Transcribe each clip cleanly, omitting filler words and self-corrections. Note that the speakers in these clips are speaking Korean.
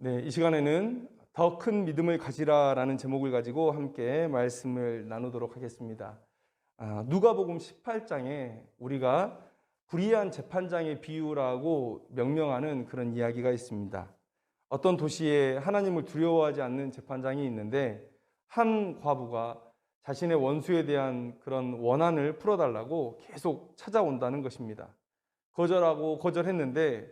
네, 이 시간에는 더 큰 믿음을 가지라라는 제목을 가지고 함께 말씀을 나누도록 하겠습니다. 누가복음 18장에 우리가 불의한 재판장의 비유라고 명명하는 그런 이야기가 있습니다. 어떤 도시에 하나님을 두려워하지 않는 재판장이 있는데 한 과부가 자신의 원수에 대한 그런 원한을 풀어달라고 계속 찾아온다는 것입니다. 거절하고 거절했는데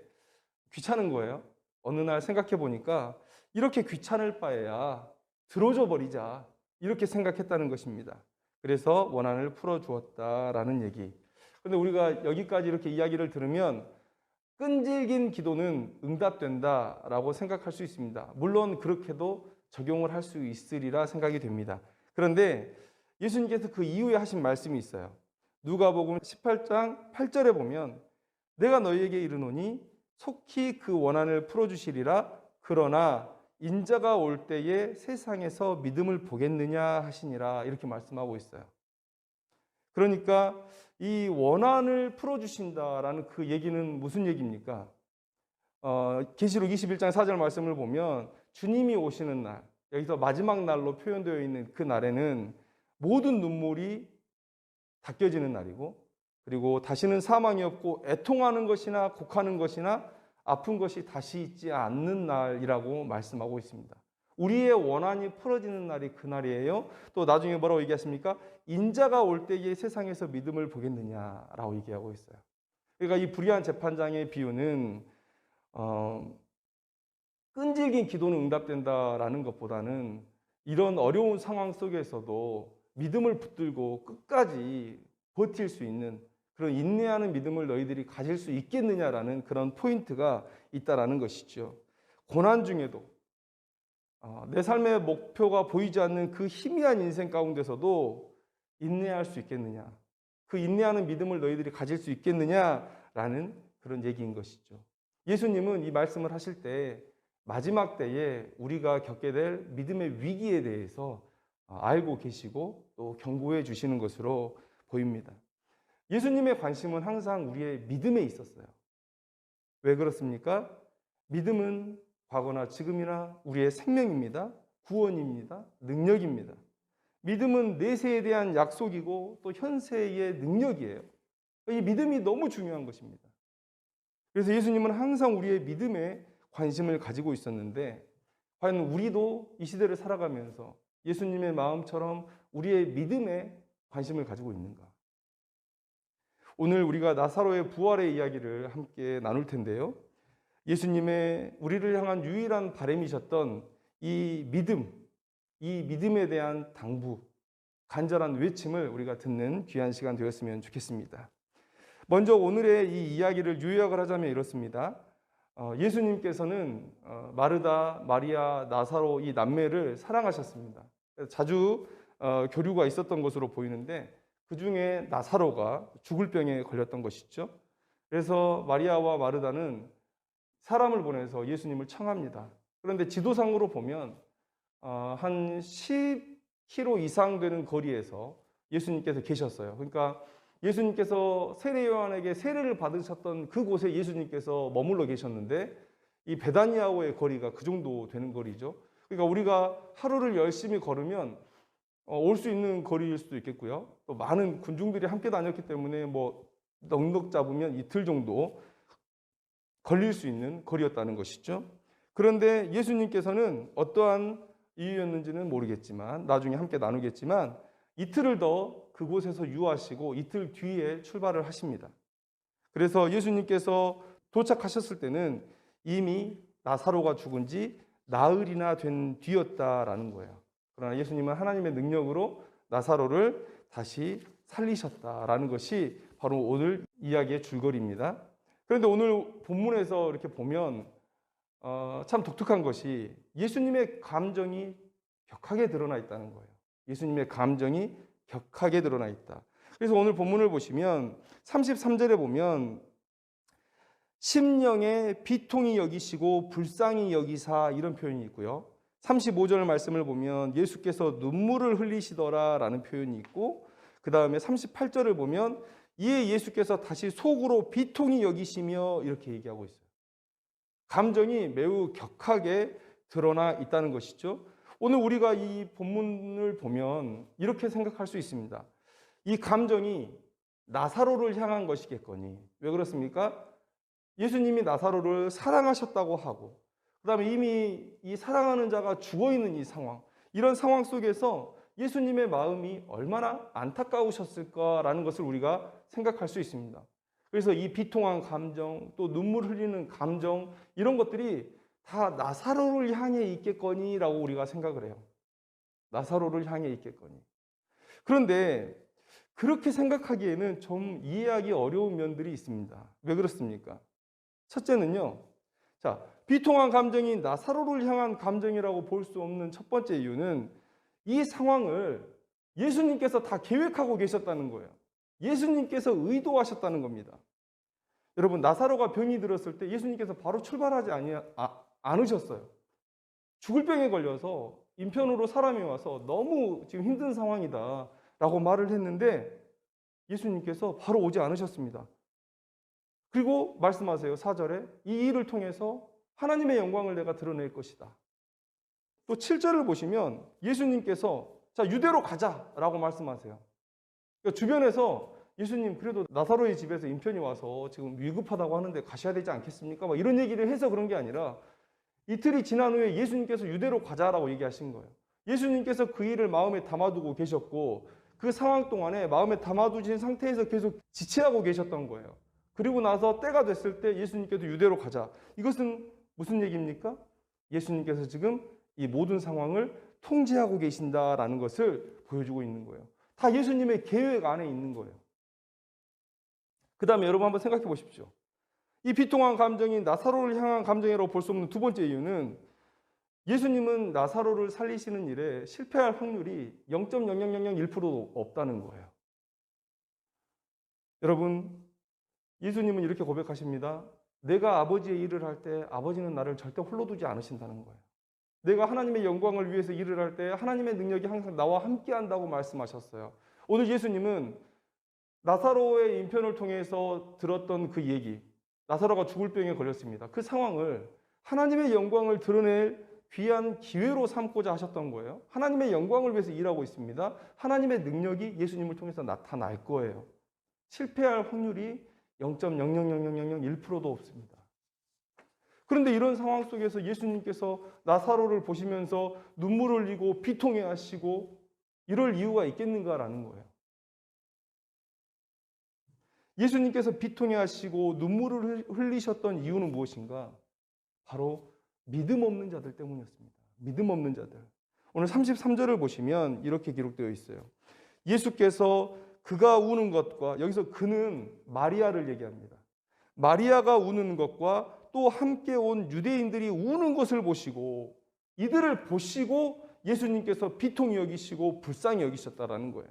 귀찮은 거예요. 어느 날 생각해 보니까 이렇게 귀찮을 바에야 들어줘 버리자, 이렇게 생각했다는 것입니다. 그래서 원한을 풀어 주었다라는 얘기. 근데 우리가 여기까지 이렇게 이야기를 들으면 끈질긴 기도는 응답된다라고 생각할 수 있습니다. 물론 그렇게도 적용을 할 수 있으리라 생각이 됩니다. 그런데 예수님께서 그 이후에 하신 말씀이 있어요. 누가복음 18장 8절에 보면 내가 너희에게 이르노니 속히 그 원한을 풀어주시리라. 그러나 인자가 올 때에 세상에서 믿음을 보겠느냐 하시니라, 이렇게 말씀하고 있어요. 그러니까 이 원한을 풀어주신다라는 그 얘기는 무슨 얘기입니까? 계시록 21장 4절 말씀을 보면 주님이 오시는 날, 여기서 마지막 날로 표현되어 있는 그 날에는 모든 눈물이 닦여지는 날이고, 그리고 다시는 사망이 없고 애통하는 것이나 곡하는 것이나 아픈 것이 다시 있지 않는 날이라고 말씀하고 있습니다. 우리의 원한이 풀어지는 날이 그날이에요. 또 나중에 뭐라고 얘기했습니까? 인자가 올 때에 세상에서 믿음을 보겠느냐라고 얘기하고 있어요. 그러니까 이 불의한 재판장의 비유는 끈질긴 기도는 응답된다라는 것보다는 이런 어려운 상황 속에서도 믿음을 붙들고 끝까지 버틸 수 있는 그런 인내하는 믿음을 너희들이 가질 수 있겠느냐라는 그런 포인트가 있다라는 것이죠. 고난 중에도 내 삶의 목표가 보이지 않는 그 희미한 인생 가운데서도 인내할 수 있겠느냐, 그 인내하는 믿음을 너희들이 가질 수 있겠느냐라는 그런 얘기인 것이죠. 예수님은 이 말씀을 하실 때 마지막 때에 우리가 겪게 될 믿음의 위기에 대해서 알고 계시고 또 경고해 주시는 것으로 보입니다. 예수님의 관심은 항상 우리의 믿음에 있었어요. 왜 그렇습니까? 믿음은 과거나 지금이나 우리의 생명입니다. 구원입니다. 능력입니다. 믿음은 내세에 대한 약속이고 또 현세의 능력이에요. 이 믿음이 너무 중요한 것입니다. 그래서 예수님은 항상 우리의 믿음에 관심을 가지고 있었는데, 과연 우리도 이 시대를 살아가면서 예수님의 마음처럼 우리의 믿음에 관심을 가지고 있는가? 오늘 우리가 나사로의 부활의 이야기를 함께 나눌 텐데요. 예수님의 우리를 향한 유일한 바람이셨던 이 믿음, 이 믿음에 대한 당부, 간절한 외침을 우리가 듣는 귀한 시간 되었으면 좋겠습니다. 먼저 오늘의 이 이야기를 요약을 하자면 이렇습니다. 예수님께서는 마르다, 마리아, 나사로 이 남매를 사랑하셨습니다. 자주 교류가 있었던 것으로 보이는데 그 중에 나사로가 죽을 병에 걸렸던 것이죠. 그래서 마리아와 마르다는 사람을 보내서 예수님을 청합니다. 그런데 지도상으로 보면 한 10km 이상 되는 거리에서 예수님께서 계셨어요. 그러니까 예수님께서 세례 요한에게 세례를 받으셨던 그곳에 예수님께서 머물러 계셨는데 이 베다니아와의 거리가 그 정도 되는 거리죠. 그러니까 우리가 하루를 열심히 걸으면 올 수 있는 거리일 수도 있겠고요. 또 많은 군중들이 함께 다녔기 때문에 뭐 넉넉 잡으면 이틀 정도 걸릴 수 있는 거리였다는 것이죠. 그런데 예수님께서는 어떠한 이유였는지는 모르겠지만 나중에 함께 나누겠지만 이틀을 더 그곳에서 유하시고 이틀 뒤에 출발을 하십니다. 그래서 예수님께서 도착하셨을 때는 이미 나사로가 죽은 지 나흘이나 된 뒤였다라는 거예요. 그러나 예수님은 하나님의 능력으로 나사로를 다시 살리셨다라는 것이 바로 오늘 이야기의 줄거리입니다. 그런데 오늘 본문에서 이렇게 보면 참 독특한 것이 예수님의 감정이 격하게 드러나 있다는 거예요. 예수님의 감정이 격하게 드러나 있다. 그래서 오늘 본문을 보시면 33절에 보면 심령에 비통히 여기시고 불쌍히 여기사, 이런 표현이 있고요. 35절 말씀을 보면 예수께서 눈물을 흘리시더라 라는 표현이 있고, 그 다음에 38절을 보면 이에 예수께서 다시 속으로 비통히 여기시며, 이렇게 얘기하고 있어요. 감정이 매우 격하게 드러나 있다는 것이죠. 오늘 우리가 이 본문을 보면 이렇게 생각할 수 있습니다. 이 감정이 나사로를 향한 것이겠거니. 왜 그렇습니까? 예수님이 나사로를 사랑하셨다고 하고, 그 다음에 이미 이 사랑하는 자가 죽어있는 이 상황, 이런 상황 속에서 예수님의 마음이 얼마나 안타까우셨을까라는 것을 우리가 생각할 수 있습니다. 그래서 이 비통한 감정, 또 눈물 흘리는 감정, 이런 것들이 다 나사로를 향해 있겠거니라고 우리가 생각을 해요. 나사로를 향해 있겠거니. 그런데 그렇게 생각하기에는 좀 이해하기 어려운 면들이 있습니다. 왜 그렇습니까? 첫째는요. 자, 비통한 감정이 나사로를 향한 감정이라고 볼 수 없는 첫 번째 이유는 이 상황을 예수님께서 다 계획하고 계셨다는 거예요. 예수님께서 의도하셨다는 겁니다. 여러분, 나사로가 병이 들었을 때 예수님께서 바로 출발하지 않으셨어요. 죽을 병에 걸려서 인편으로 사람이 와서 너무 지금 힘든 상황이다 라고 말을 했는데 예수님께서 바로 오지 않으셨습니다. 그리고 말씀하세요. 4절에 이 일을 통해서 하나님의 영광을 내가 드러낼 것이다. 또 7절을 보시면 예수님께서 자, 유대로 가자라고 말씀하세요. 그러니까 주변에서 예수님 그래도 나사로의 집에서 인편이 와서 지금 위급하다고 하는데 가셔야 되지 않겠습니까? 막 이런 얘기를 해서 그런 게 아니라 이틀이 지난 후에 예수님께서 유대로 가자라고 얘기하신 거예요. 예수님께서 그 일을 마음에 담아두고 계셨고 그 상황 동안에 마음에 담아두신 상태에서 계속 지체하고 계셨던 거예요. 그리고 나서 때가 됐을 때 예수님께서 유대로 가자. 이것은 무슨 얘기입니까? 예수님께서 지금 이 모든 상황을 통제하고 계신다라는 것을 보여주고 있는 거예요. 다 예수님의 계획 안에 있는 거예요. 그 다음에 여러분 한번 생각해 보십시오. 이 비통한 감정이 나사로를 향한 감정이라고 볼 수 없는 두 번째 이유는 예수님은 나사로를 살리시는 일에 실패할 확률이 0.00001%도 없다는 거예요. 여러분, 예수님은 이렇게 고백하십니다. 내가 아버지의 일을 할 때 아버지는 나를 절대 홀로 두지 않으신다는 거예요. 내가 하나님의 영광을 위해서 일을 할 때 하나님의 능력이 항상 나와 함께 한다고 말씀하셨어요. 오늘 예수님은 나사로의 인편을 통해서 들었던 그 얘기, 나사로가 죽을 병에 걸렸습니다. 그 상황을 하나님의 영광을 드러낼 귀한 기회로 삼고자 하셨던 거예요. 하나님의 영광을 위해서 일하고 있습니다. 하나님의 능력이 예수님을 통해서 나타날 거예요. 실패할 확률이 0.00001%도 없습니다. 그런데 이런 상황 속에서 예수님께서 나사로를 보시면서 눈물을 흘리고 비통해 하시고 이럴 이유가 있겠는가라는 거예요. 예수님께서 비통해 하시고 눈물을 흘리셨던 이유는 무엇인가? 바로 믿음 없는 자들 때문이었습니다. 믿음 없는 자들. 오늘 33절을 보시면 이렇게 기록되어 있어요. 예수께서 그가 우는 것과, 여기서 그는 마리아를 얘기합니다. 마리아가 우는 것과 또 함께 온 유대인들이 우는 것을 보시고, 이들을 보시고 예수님께서 비통히 여기시고 불쌍히 여기셨다라는 거예요.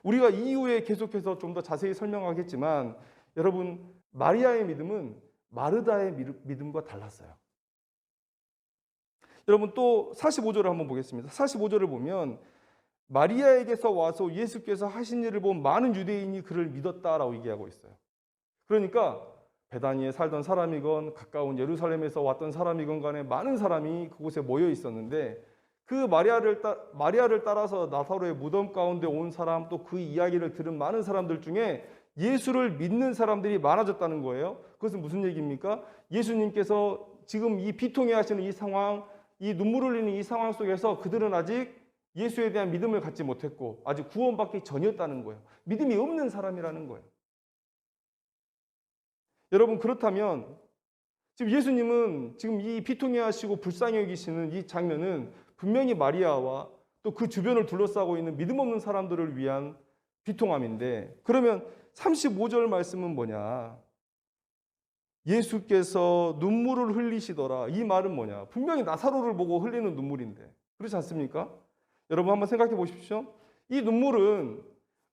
우리가 이후에 계속해서 좀 더 자세히 설명하겠지만 여러분, 마리아의 믿음은 마르다의 믿음과 달랐어요. 여러분, 또 45절을 한번 보겠습니다. 45절을 보면 마리아에게서 와서 예수께서 하신 일을 본 많은 유대인이 그를 믿었다라고 얘기하고 있어요. 그러니까 베다니에 살던 사람이건 가까운 예루살렘에서 왔던 사람이건 간에 많은 사람이 그곳에 모여 있었는데 그 마리아를 따라서 나사로의 무덤 가운데 온 사람, 또 그 이야기를 들은 많은 사람들 중에 예수를 믿는 사람들이 많아졌다는 거예요. 그것은 무슨 얘기입니까? 예수님께서 지금 이 비통해 하시는 이 상황, 이 눈물 흘리는 이 상황 속에서 그들은 아직 예수에 대한 믿음을 갖지 못했고 아직 구원받기 전이었다는 거예요. 믿음이 없는 사람이라는 거예요. 여러분, 그렇다면 지금 예수님은 지금 이 비통해 하시고 불쌍히 여기시는 이 장면은 분명히 마리아와 또 그 주변을 둘러싸고 있는 믿음 없는 사람들을 위한 비통함인데, 그러면 35절 말씀은 뭐냐? 예수께서 눈물을 흘리시더라. 이 말은 뭐냐? 분명히 나사로를 보고 흘리는 눈물인데 그렇지 않습니까? 여러분 한번 생각해 보십시오. 이 눈물은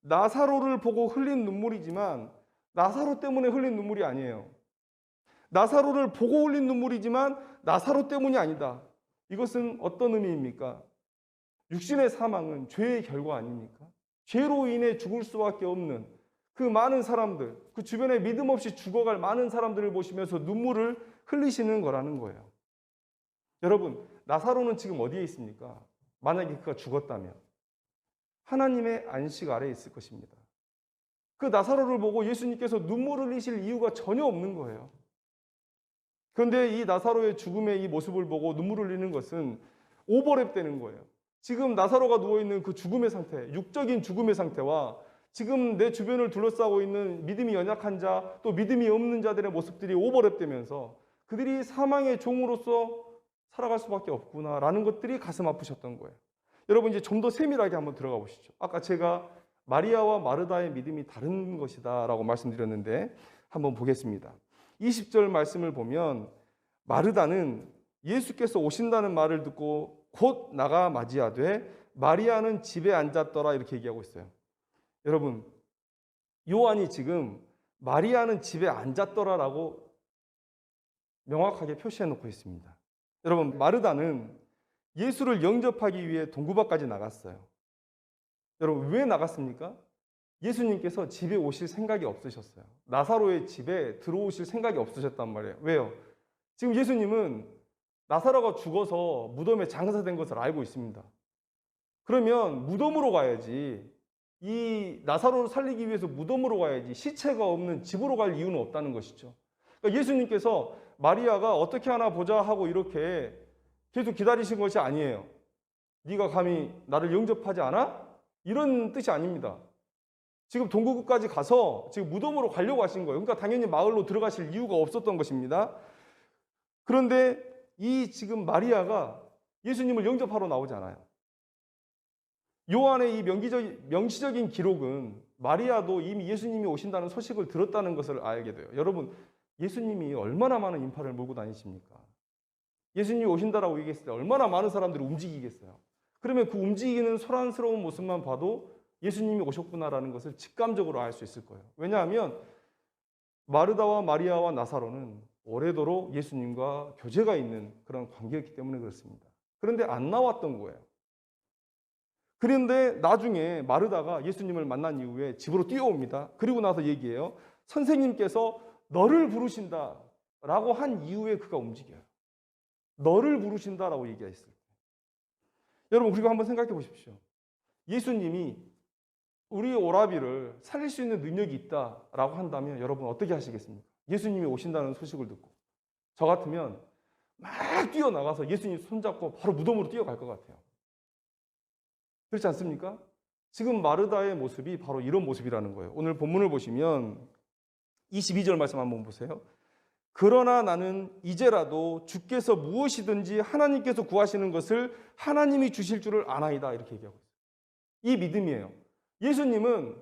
나사로를 보고 흘린 눈물이지만 나사로 때문에 흘린 눈물이 아니에요. 나사로를 보고 흘린 눈물이지만 나사로 때문이 아니다. 이것은 어떤 의미입니까? 육신의 사망은 죄의 결과 아닙니까? 죄로 인해 죽을 수밖에 없는 그 많은 사람들, 그 주변에 믿음 없이 죽어갈 많은 사람들을 보시면서 눈물을 흘리시는 거라는 거예요. 여러분, 나사로는 지금 어디에 있습니까? 만약에 그가 죽었다면 하나님의 안식 아래에 있을 것입니다. 그 나사로를 보고 예수님께서 눈물을 흘리실 이유가 전혀 없는 거예요. 그런데 이 나사로의 죽음의 이 모습을 보고 눈물을 흘리는 것은 오버랩되는 거예요. 지금 나사로가 누워있는 그 죽음의 상태, 육적인 죽음의 상태와 지금 내 주변을 둘러싸고 있는 믿음이 연약한 자, 또 믿음이 없는 자들의 모습들이 오버랩되면서 그들이 사망의 종으로서 살아갈 수밖에 없구나라는 것들이 가슴 아프셨던 거예요. 여러분, 이제 좀 더 세밀하게 한번 들어가 보시죠. 아까 제가 마리아와 마르다의 믿음이 다른 것이다 라고 말씀드렸는데 한번 보겠습니다. 20절 말씀을 보면 마르다는 예수께서 오신다는 말을 듣고 곧 나가 맞이하되 마리아는 집에 앉았더라 이렇게 얘기하고 있어요. 여러분, 요한이 지금 마리아는 집에 앉았더라라고 명확하게 표시해 놓고 있습니다. 여러분, 마르다는 예수를 영접하기 위해 동구밭까지 나갔어요. 여러분, 왜 나갔습니까? 예수님께서 집에 오실 생각이 없으셨어요. 나사로의 집에 들어오실 생각이 없으셨단 말이에요. 왜요? 지금 예수님은 나사로가 죽어서 무덤에 장사된 것을 알고 있습니다. 그러면 무덤으로 가야지. 이 나사로를 살리기 위해서 무덤으로 가야지. 시체가 없는 집으로 갈 이유는 없다는 것이죠. 그러니까 예수님께서 마리아가 어떻게 하나 보자 하고 이렇게 계속 기다리신 것이 아니에요. 네가 감히 나를 영접하지 않아? 이런 뜻이 아닙니다. 지금 동구까지 가서 지금 무덤으로 가려고 하신 거예요. 그러니까 당연히 마을로 들어가실 이유가 없었던 것입니다. 그런데 이 지금 마리아가 예수님을 영접하러 나오잖아요. 요한의 이 명시적인 기록은 마리아도 이미 예수님이 오신다는 소식을 들었다는 것을 알게 돼요. 여러분, 예수님이 얼마나 많은 인파를 몰고 다니십니까? 예수님이 오신다라고 얘기했을 때 얼마나 많은 사람들이 움직이겠어요. 그러면 그 움직이는 소란스러운 모습만 봐도 예수님이 오셨구나라는 것을 직감적으로 알 수 있을 거예요. 왜냐하면 마르다와 마리아와 나사로는 오래도록 예수님과 교제가 있는 그런 관계였기 때문에 그렇습니다. 그런데 안 나왔던 거예요. 그런데 나중에 마르다가 예수님을 만난 이후에 집으로 뛰어옵니다. 그리고 나서 얘기해요. 선생님께서 너를 부르신다라고 한 이후에 그가 움직여요. 너를 부르신다라고 얘기했을 때. 여러분, 그리고 한번 생각해 보십시오. 예수님이 우리 오라비를 살릴 수 있는 능력이 있다라고 한다면 여러분 어떻게 하시겠습니까? 예수님이 오신다는 소식을 듣고 저 같으면 막 뛰어나가서 예수님 손잡고 바로 무덤으로 뛰어갈 것 같아요. 그렇지 않습니까? 지금 마르다의 모습이 바로 이런 모습이라는 거예요. 오늘 본문을 보시면 22절 말씀 한번 보세요. 그러나 나는 이제라도 주께서 무엇이든지 하나님께서 구하시는 것을 하나님이 주실 줄을 아나이다 이렇게 얘기하고 있어요. 이 믿음이에요. 예수님은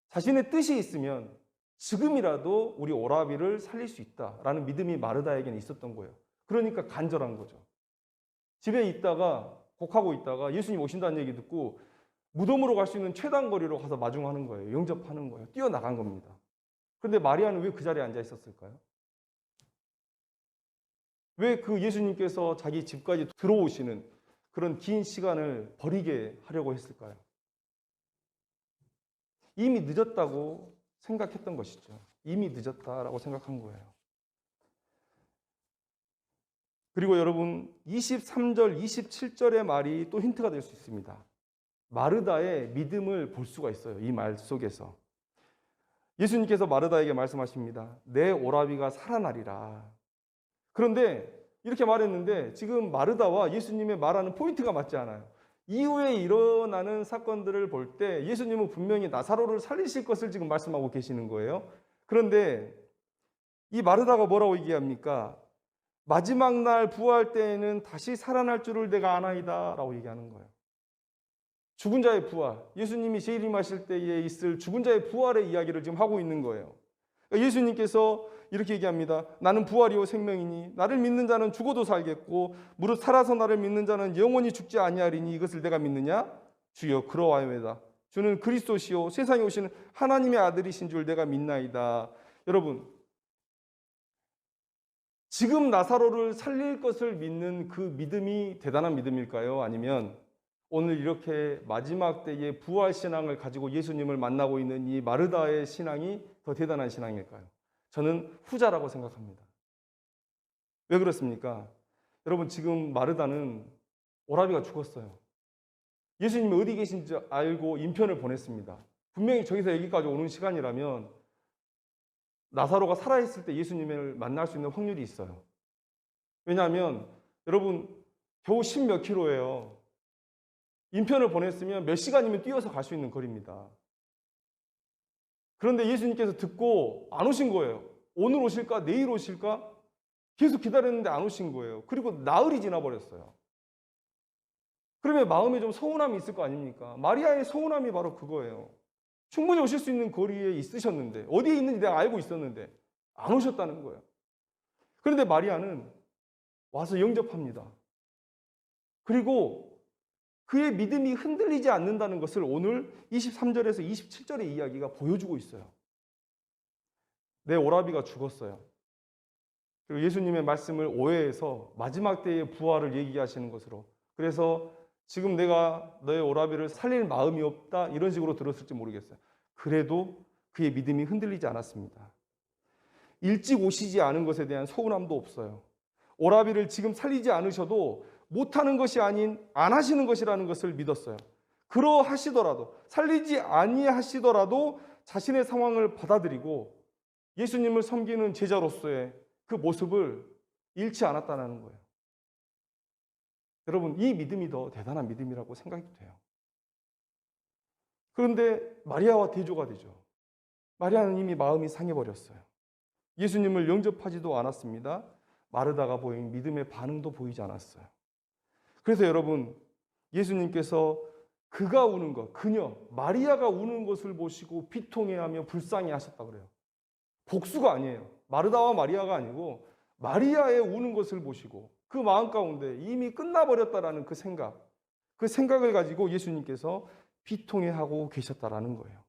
자신의 뜻이 있으면 지금이라도 우리 오라비를 살릴 수 있다라는 믿음이 마르다에게는 있었던 거예요. 그러니까 간절한 거죠. 집에 있다가 곡하고 있다가 예수님 오신다는 얘기 듣고 무덤으로 갈 수 있는 최단거리로 가서 마중하는 거예요. 영접하는 거예요. 뛰어나간 겁니다. 그런데 마리아는 왜 그 자리에 앉아 있었을까요? 왜 그 예수님께서 자기 집까지 들어오시는 그런 긴 시간을 버리게 하려고 했을까요? 이미 늦었다고 생각했던 것이죠. 이미 늦었다라고 생각한 거예요. 그리고 여러분 23절, 27절의 말이 또 힌트가 될 수 있습니다. 마르다의 믿음을 볼 수가 있어요. 이 말 속에서. 예수님께서 마르다에게 말씀하십니다. 내 오라비가 살아나리라. 그런데 이렇게 말했는데 지금 마르다와 예수님의 말하는 포인트가 맞지 않아요. 이후에 일어나는 사건들을 볼 때 예수님은 분명히 나사로를 살리실 것을 지금 말씀하고 계시는 거예요. 그런데 이 마르다가 뭐라고 얘기합니까? 마지막 날 부활 때에는 다시 살아날 줄을 내가 아나이다 라고 얘기하는 거예요. 죽은 자의 부활, 예수님이 재림하실 때에 있을 죽은 자의 부활의 이야기를 지금 하고 있는 거예요. 예수님께서 이렇게 얘기합니다. 나는 부활이요 생명이니 나를 믿는 자는 죽어도 살겠고 무릇 살아서 나를 믿는 자는 영원히 죽지 아니하리니 이것을 내가 믿느냐? 주여 그러하여이다. 주는 그리스도시요 세상에 오시는 하나님의 아들이신 줄 내가 믿나이다. 여러분, 지금 나사로를 살릴 것을 믿는 그 믿음이 대단한 믿음일까요? 아니면 오늘 이렇게 마지막 때의 부활 신앙을 가지고 예수님을 만나고 있는 이 마르다의 신앙이 더 대단한 신앙일까요? 저는 후자라고 생각합니다. 왜 그렇습니까? 여러분, 지금 마르다는 오라비가 죽었어요. 예수님이 어디 계신지 알고 인편을 보냈습니다. 분명히 저기서 여기까지 오는 시간이라면 나사로가 살아있을 때 예수님을 만날 수 있는 확률이 있어요. 왜냐하면 여러분, 겨우 10몇 킬로예요. 인편을 보냈으면 몇 시간이면 뛰어서 갈 수 있는 거리입니다. 그런데 예수님께서 듣고 안 오신 거예요. 오늘 오실까? 내일 오실까? 계속 기다렸는데 안 오신 거예요. 그리고 나흘이 지나버렸어요. 그러면 마음에 좀 서운함이 있을 거 아닙니까? 마리아의 서운함이 바로 그거예요. 충분히 오실 수 있는 거리에 있으셨는데, 어디에 있는지 내가 알고 있었는데 안 오셨다는 거예요. 그런데 마리아는 와서 영접합니다. 그리고 그의 믿음이 흔들리지 않는다는 것을 오늘 23절에서 27절의 이야기가 보여주고 있어요. 내 오라비가 죽었어요. 그리고 예수님의 말씀을 오해해서 마지막 때의 부활을 얘기하시는 것으로, 그래서 지금 내가 너의 오라비를 살릴 마음이 없다 이런 식으로 들었을지 모르겠어요. 그래도 그의 믿음이 흔들리지 않았습니다. 일찍 오시지 않은 것에 대한 서운함도 없어요. 오라비를 지금 살리지 않으셔도 못하는 것이 아닌 안 하시는 것이라는 것을 믿었어요. 그러하시더라도, 살리지 아니하시더라도 자신의 상황을 받아들이고 예수님을 섬기는 제자로서의 그 모습을 잃지 않았다는 거예요. 여러분, 이 믿음이 더 대단한 믿음이라고 생각이 돼요. 그런데 마리아와 대조가 되죠. 마리아는 이미 마음이 상해버렸어요. 예수님을 영접하지도 않았습니다. 마르다가 보인 믿음의 반응도 보이지 않았어요. 그래서 여러분, 예수님께서 그가 우는 것, 그녀, 마리아가 우는 것을 보시고 비통해하며 불쌍히 하셨다고 그래요. 복수가 아니에요. 마르다와 마리아가 아니고 마리아의 우는 것을 보시고 그 마음 가운데 이미 끝나버렸다라는 그 생각을 가지고 예수님께서 비통해하고 계셨다라는 거예요.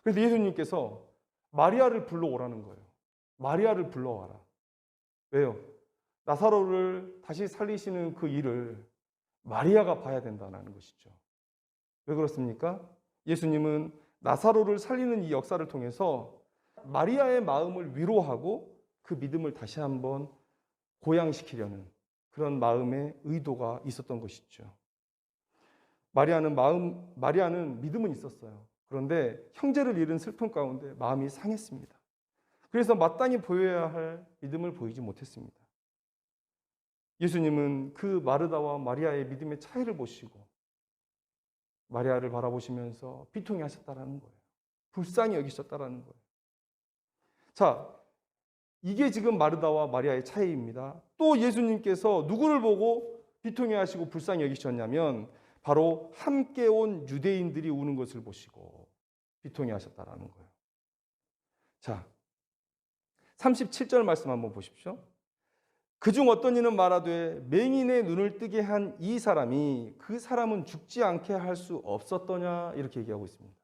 그래서 예수님께서 마리아를 불러오라는 거예요. 마리아를 불러와라. 왜요? 나사로를 다시 살리시는 그 일을 마리아가 봐야 된다는 것이죠. 왜 그렇습니까? 예수님은 나사로를 살리는 이 역사를 통해서 마리아의 마음을 위로하고 그 믿음을 다시 한번 고양시키려는 그런 마음의 의도가 있었던 것이죠. 마리아는 믿음은 있었어요. 그런데 형제를 잃은 슬픔 가운데 마음이 상했습니다. 그래서 마땅히 보여야 할 믿음을 보이지 못했습니다. 예수님은 그 마르다와 마리아의 믿음의 차이를 보시고 마리아를 바라보시면서 비통해 하셨다라는 거예요. 불쌍히 여기셨다라는 거예요. 자, 이게 지금 마르다와 마리아의 차이입니다. 또 예수님께서 누구를 보고 비통해 하시고 불쌍히 여기셨냐면 바로 함께 온 유대인들이 우는 것을 보시고 비통해 하셨다라는 거예요. 자, 37절 말씀 한번 보십시오. 그중 어떤 이는 말하되 맹인의 눈을 뜨게 한 이 사람이 그 사람은 죽지 않게 할 수 없었더냐 이렇게 얘기하고 있습니다.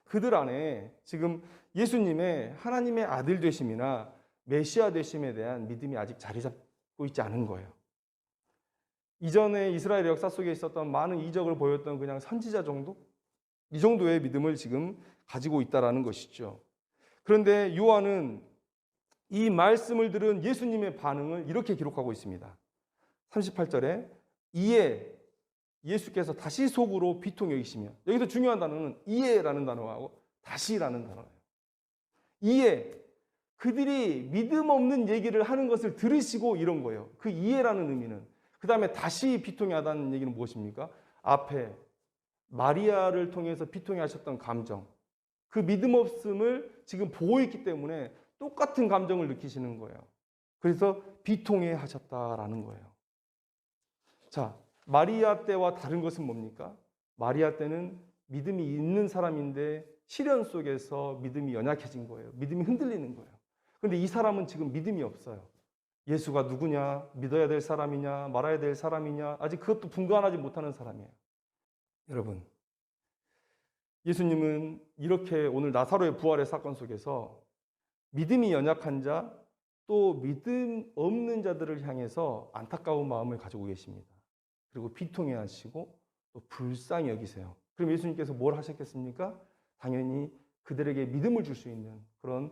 그들 안에 지금 예수님의 하나님의 아들 되심이나 메시아 되심에 대한 믿음이 아직 자리 잡고 있지 않은 거예요. 이전에 이스라엘 역사 속에 있었던 많은 이적을 보였던 그냥 선지자 정도? 이 정도의 믿음을 지금 가지고 있다라는 것이죠. 그런데 요한은 이 말씀을 들은 예수님의 반응을 이렇게 기록하고 있습니다. 38절에 이에 예수께서 다시 속으로 비통 여기시며, 여기서 중요한 단어는 이에라는 단어하고 다시라는 단어예요. 이에 그들이 믿음 없는 얘기를 하는 것을 들으시고 이런 거예요. 그 이에라는 의미는, 그 다음에 다시 비통해 하다는 얘기는 무엇입니까? 앞에 마리아를 통해서 비통해 하셨던 감정, 그 믿음 없음을 지금 보고 있기 때문에 똑같은 감정을 느끼시는 거예요. 그래서 비통해 하셨다라는 거예요. 자, 마리아 때와 다른 것은 뭡니까? 마리아 때는 믿음이 있는 사람인데 시련 속에서 믿음이 연약해진 거예요. 믿음이 흔들리는 거예요. 그런데 이 사람은 지금 믿음이 없어요. 예수가 누구냐, 믿어야 될 사람이냐, 말아야 될 사람이냐, 아직 그것도 분간하지 못하는 사람이에요. 여러분, 예수님은 이렇게 오늘 나사로의 부활의 사건 속에서 믿음이 연약한 자, 또 믿음 없는 자들을 향해서 안타까운 마음을 가지고 계십니다. 그리고 비통해 하시고 또 불쌍히 여기세요. 그럼 예수님께서 뭘 하셨겠습니까? 당연히 그들에게 믿음을 줄 수 있는 그런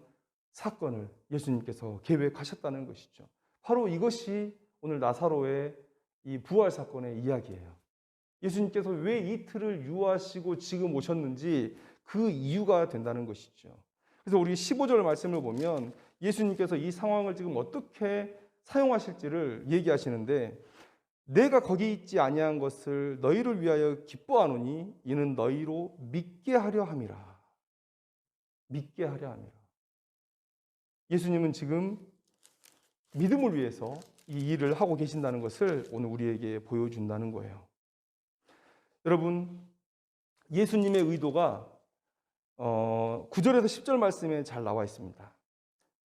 사건을 예수님께서 계획하셨다는 것이죠. 바로 이것이 오늘 나사로의 이 부활 사건의 이야기예요. 예수님께서 왜 이틀을 유하시고 지금 오셨는지 그 이유가 된다는 것이죠. 그래서 우리 15절 말씀을 보면 예수님께서 이 상황을 지금 어떻게 사용하실지를 얘기하시는데, 내가 거기 있지 아니한 것을 너희를 위하여 기뻐하노니 이는 너희로 믿게 하려 함이라. 믿게 하려 함이라. 예수님은 지금 믿음을 위해서 이 일을 하고 계신다는 것을 오늘 우리에게 보여준다는 거예요. 여러분, 예수님의 의도가 9절에서 10절 말씀에 잘 나와 있습니다.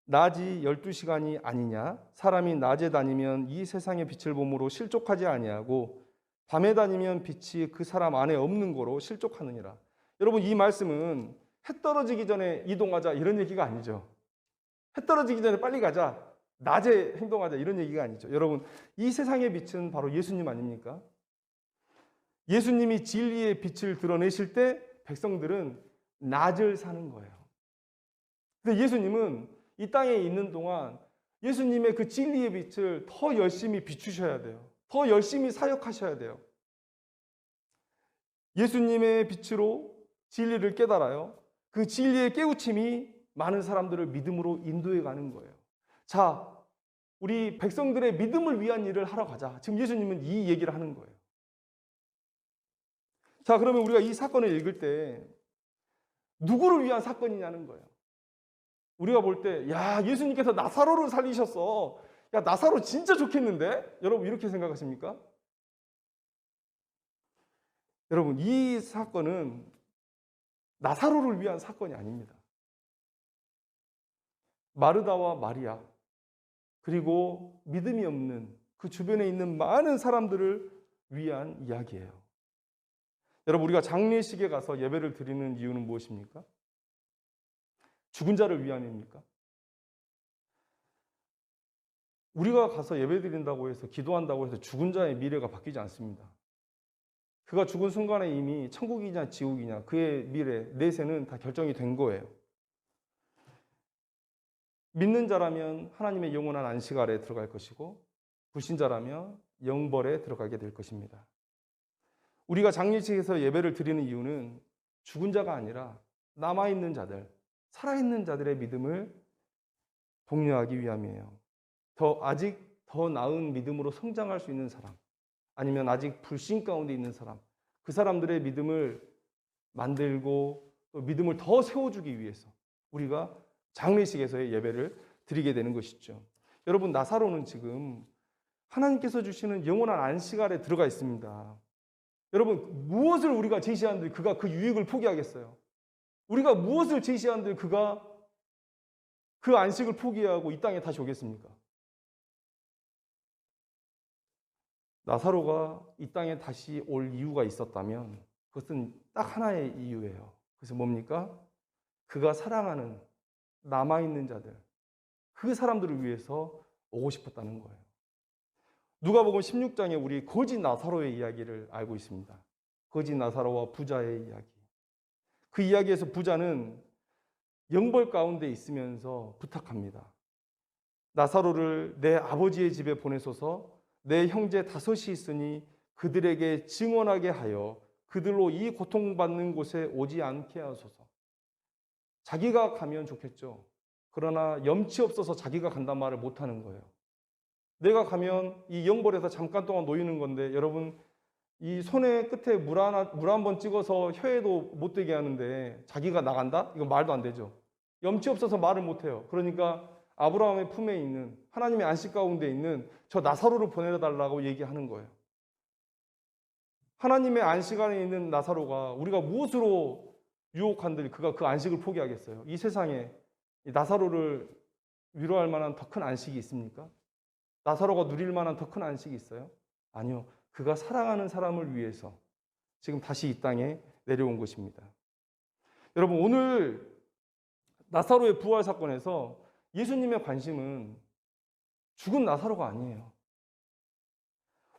낮이 12시간이 아니냐? 사람이 낮에 다니면 이 세상의 빛을 보므로 실족하지 아니하고 밤에 다니면 빛이 그 사람 안에 없는 거로 실족하느니라. 여러분, 이 말씀은 해 떨어지기 전에 이동하자 이런 얘기가 아니죠. 해 떨어지기 전에 빨리 가자, 낮에 행동하자 이런 얘기가 아니죠. 여러분, 이 세상의 빛은 바로 예수님 아닙니까? 예수님이 진리의 빛을 드러내실 때 백성들은 낮을 사는 거예요. 근데 예수님은 이 땅에 있는 동안 예수님의 그 진리의 빛을 더 열심히 비추셔야 돼요. 더 열심히 사역하셔야 돼요. 예수님의 빛으로 진리를 깨달아요. 그 진리의 깨우침이 많은 사람들을 믿음으로 인도해 가는 거예요. 자, 우리 백성들의 믿음을 위한 일을 하러 가자. 지금 예수님은 이 얘기를 하는 거예요. 자, 그러면 우리가 이 사건을 읽을 때 누구를 위한 사건이냐는 거예요. 우리가 볼 때, 야, 예수님께서 나사로를 살리셨어. 야, 나사로 진짜 좋겠는데? 여러분, 이렇게 생각하십니까? 여러분, 이 사건은 나사로를 위한 사건이 아닙니다. 마르다와 마리아, 그리고 믿음이 없는 그 주변에 있는 많은 사람들을 위한 이야기예요. 여러분, 우리가 장례식에 가서 예배를 드리는 이유는 무엇입니까? 죽은 자를 위함입니까? 우리가 가서 예배 드린다고 해서, 기도한다고 해서 죽은 자의 미래가 바뀌지 않습니다. 그가 죽은 순간에 이미 천국이냐 지옥이냐 그의 미래, 내세는 다 결정이 된 거예요. 믿는 자라면 하나님의 영원한 안식 아래에 들어갈 것이고, 불신자라면 영벌에 들어가게 될 것입니다. 우리가 장례식에서 예배를 드리는 이유는 죽은 자가 아니라 남아있는 자들, 살아있는 자들의 믿음을 독려하기 위함이에요. 아직 더 나은 믿음으로 성장할 수 있는 사람, 아니면 아직 불신 가운데 있는 사람, 그 사람들의 믿음을 만들고 또 믿음을 더 세워주기 위해서 우리가 장례식에서의 예배를 드리게 되는 것이죠. 여러분, 나사로는 지금 하나님께서 주시는 영원한 안식 아래 들어가 있습니다. 여러분, 무엇을 우리가 제시하는데 그가 그 유익을 포기하겠어요? 우리가 무엇을 제시하는데 그가 그 안식을 포기하고 이 땅에 다시 오겠습니까? 나사로가 이 땅에 다시 올 이유가 있었다면 그것은 딱 하나의 이유예요. 그래서 뭡니까? 그가 사랑하는 남아있는 자들, 그 사람들을 위해서 오고 싶었다는 거예요. 누가복음 16장에 우리 거지 나사로의 이야기를 알고 있습니다. 거지 나사로와 부자의 이야기. 그 이야기에서 부자는 영벌 가운데 있으면서 부탁합니다. 나사로를 내 아버지의 집에 보내소서. 내 형제 5이 있으니 그들에게 증언하게 하여 그들로 이 고통받는 곳에 오지 않게 하소서. 자기가 가면 좋겠죠. 그러나 염치 없어서 자기가 간단 말을 못하는 거예요. 내가 가면 이 영벌에서 잠깐 동안 놓이는 건데, 여러분, 이 손의 끝에 물 한 번 찍어서 혀에도 못 되게 하는데 자기가 나간다? 이거 말도 안 되죠. 염치 없어서 말을 못해요. 그러니까 아브라함의 품에 있는, 하나님의 안식 가운데 있는 저 나사로를 보내달라고 얘기하는 거예요. 하나님의 안식 안에 있는 나사로가 우리가 무엇으로 유혹한들 그가 그 안식을 포기하겠어요? 이 세상에 나사로를 위로할 만한 더 큰 안식이 있습니까? 나사로가 누릴 만한 더 큰 안식이 있어요? 아니요. 그가 사랑하는 사람을 위해서 지금 다시 이 땅에 내려온 것입니다. 여러분, 오늘 나사로의 부활 사건에서 예수님의 관심은 죽은 나사로가 아니에요.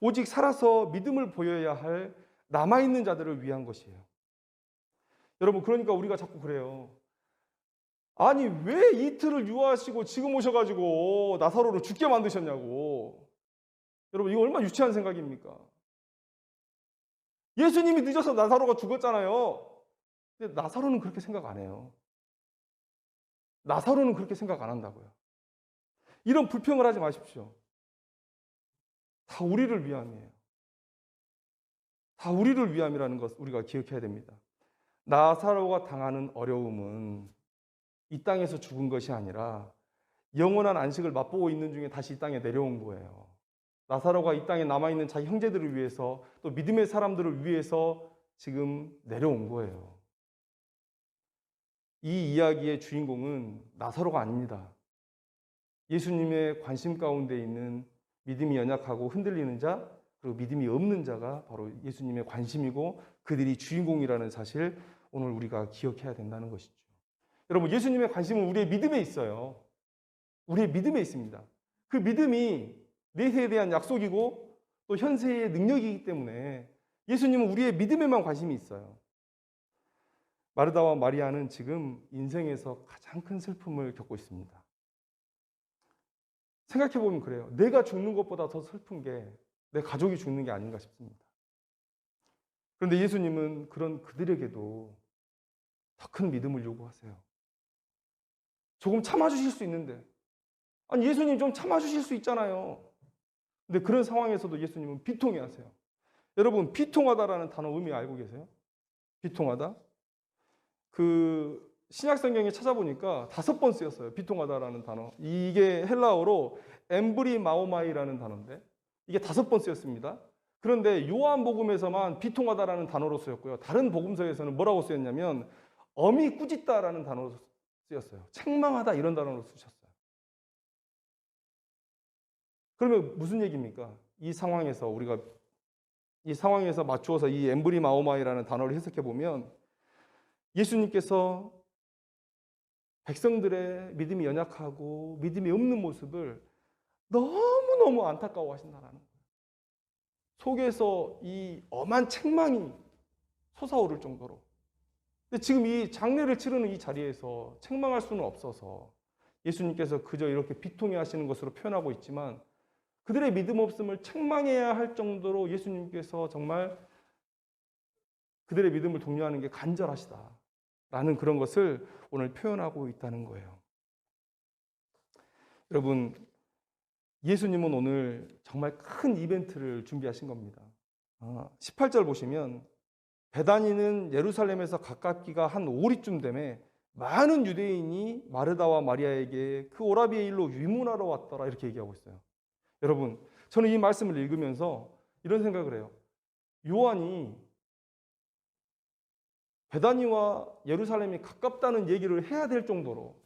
오직 살아서 믿음을 보여야 할 남아있는 자들을 위한 것이에요. 여러분, 그러니까 우리가 자꾸 그래요. 아니 왜 이틀을 유하시고 지금 오셔가지고 나사로를 죽게 만드셨냐고. 여러분 이거 얼마나 유치한 생각입니까? 예수님이 늦어서 나사로가 죽었잖아요. 근데 나사로는 그렇게 생각 안 해요. 나사로는 그렇게 생각 안 한다고요. 이런 불평을 하지 마십시오. 다 우리를 위함이에요. 다 우리를 위함이라는 것 우리가 기억해야 됩니다. 나사로가 당하는 어려움은 이 땅에서 죽은 것이 아니라 영원한 안식을 맛보고 있는 중에 다시 이 땅에 내려온 거예요. 나사로가 이 땅에 남아있는 자기 형제들을 위해서 또 믿음의 사람들을 위해서 지금 내려온 거예요. 이 이야기의 주인공은 나사로가 아닙니다. 예수님의 관심 가운데 있는 믿음이 연약하고 흔들리는 자, 그리고 믿음이 없는 자가 바로 예수님의 관심이고 그들이 주인공이라는 사실 오늘 우리가 기억해야 된다는 것이죠. 여러분, 예수님의 관심은 우리의 믿음에 있어요. 우리의 믿음에 있습니다. 그 믿음이 내세에 대한 약속이고 또 현세의 능력이기 때문에 예수님은 우리의 믿음에만 관심이 있어요. 마르다와 마리아는 지금 인생에서 가장 큰 슬픔을 겪고 있습니다. 생각해보면 그래요. 내가 죽는 것보다 더 슬픈 게 내 가족이 죽는 게 아닌가 싶습니다. 그런데 예수님은 그런 그들에게도 더 큰 믿음을 요구하세요. 조금 참아주실 수 있는데, 아니 예수님 좀 참아주실 수 있잖아요. 근데 그런 상황에서도 예수님은 비통해 하세요. 여러분, 비통하다라는 단어 의미 알고 계세요? 비통하다? 그 신약 성경에 찾아보니까 5번 쓰였어요. 비통하다라는 단어. 이게 헬라어로 엠브리마오마이라는 단어인데 이게 5번 쓰였습니다. 그런데 요한복음에서만 비통하다라는 단어로 쓰였고요. 다른 복음서에서는 뭐라고 쓰였냐면 엄히 꾸짖다라는 단어로 쓰였어요. 책망하다 이런 단어로 쓰셨어요. 그러면 무슨 얘기입니까? 이 상황에서 맞추어서 이 엠브리마오마이라는 단어를 해석해 보면 예수님께서 백성들의 믿음이 연약하고 믿음이 없는 모습을 너무너무 안타까워하신다는 거예요. 속에서 이 엄한 책망이 솟아오를 정도로. 근데 지금 이 장례를 치르는 이 자리에서 책망할 수는 없어서 예수님께서 그저 이렇게 비통해 하시는 것으로 표현하고 있지만 그들의 믿음 없음을 책망해야 할 정도로 예수님께서 정말 그들의 믿음을 독려하는 게 간절하시다라는 그런 것을 오늘 표현하고 있다는 거예요. 여러분, 예수님은 오늘 정말 큰 이벤트를 준비하신 겁니다. 18절 보시면 베다니는 예루살렘에서 가깝기가 한 오리쯤 되매 많은 유대인이 마르다와 마리아에게 그 오라비의 일로 위문하러 왔더라 이렇게 얘기하고 있어요. 여러분, 저는 이 말씀을 읽으면서 이런 생각을 해요. 요한이 베다니와 예루살렘이 가깝다는 얘기를 해야 될 정도로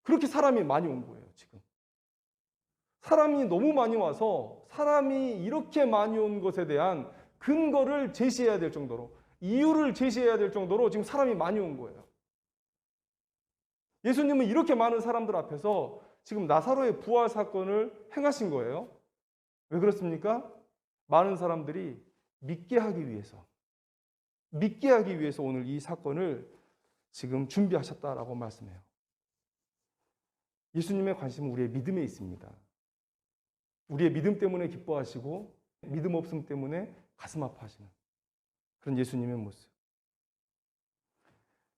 그렇게 사람이 많이 온 거예요, 지금. 사람이 너무 많이 와서 사람이 이렇게 많이 온 것에 대한 근거를 제시해야 될 정도로, 이유를 제시해야 될 정도로 지금 사람이 많이 온 거예요. 예수님은 이렇게 많은 사람들 앞에서 지금 나사로의 부활 사건을 행하신 거예요. 왜 그렇습니까? 많은 사람들이 믿게 하기 위해서 오늘 이 사건을 지금 준비하셨다라고 말씀해요. 예수님의 관심은 우리의 믿음에 있습니다. 우리의 믿음 때문에 기뻐하시고 믿음 없음 때문에 가슴 아파하시는 그런 예수님의 모습.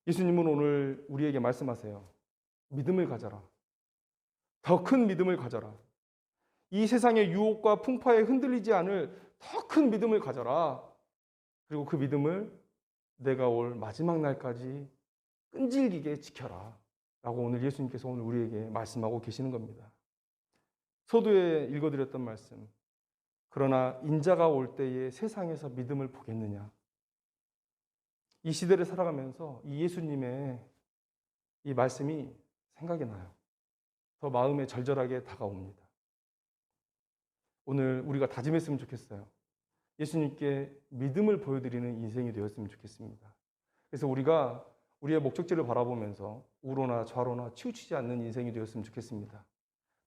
예수님은 오늘 우리에게 말씀하세요. 믿음을 가져라. 더 큰 믿음을 가져라. 이 세상의 유혹과 풍파에 흔들리지 않을 더 큰 믿음을 가져라. 그리고 그 믿음을 내가 올 마지막 날까지 끈질기게 지켜라. 라고 오늘 예수님께서 오늘 우리에게 말씀하고 계시는 겁니다. 서두에 읽어드렸던 말씀. 그러나 인자가 올 때에 세상에서 믿음을 보겠느냐. 이 시대를 살아가면서 이 예수님의 이 말씀이 생각이 나요. 더 마음에 절절하게 다가옵니다. 오늘 우리가 다짐했으면 좋겠어요. 예수님께 믿음을 보여드리는 인생이 되었으면 좋겠습니다. 그래서 우리가 우리의 목적지를 바라보면서 우로나 좌로나 치우치지 않는 인생이 되었으면 좋겠습니다.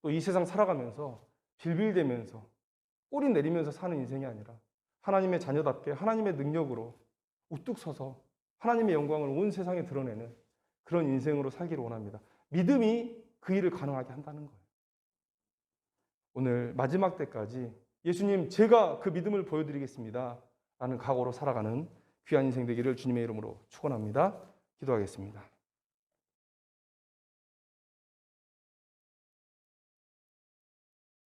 또 이 세상 살아가면서 빌빌대면서 꼬리 내리면서 사는 인생이 아니라 하나님의 자녀답게 하나님의 능력으로 우뚝 서서 하나님의 영광을 온 세상에 드러내는 그런 인생으로 살기를 원합니다. 믿음이 그 일을 가능하게 한다는 거예요. 오늘 마지막 때까지 예수님, 제가 그 믿음을 보여드리겠습니다 라는 각오로 살아가는 귀한 인생 되기를 주님의 이름으로 축원합니다. 기도하겠습니다.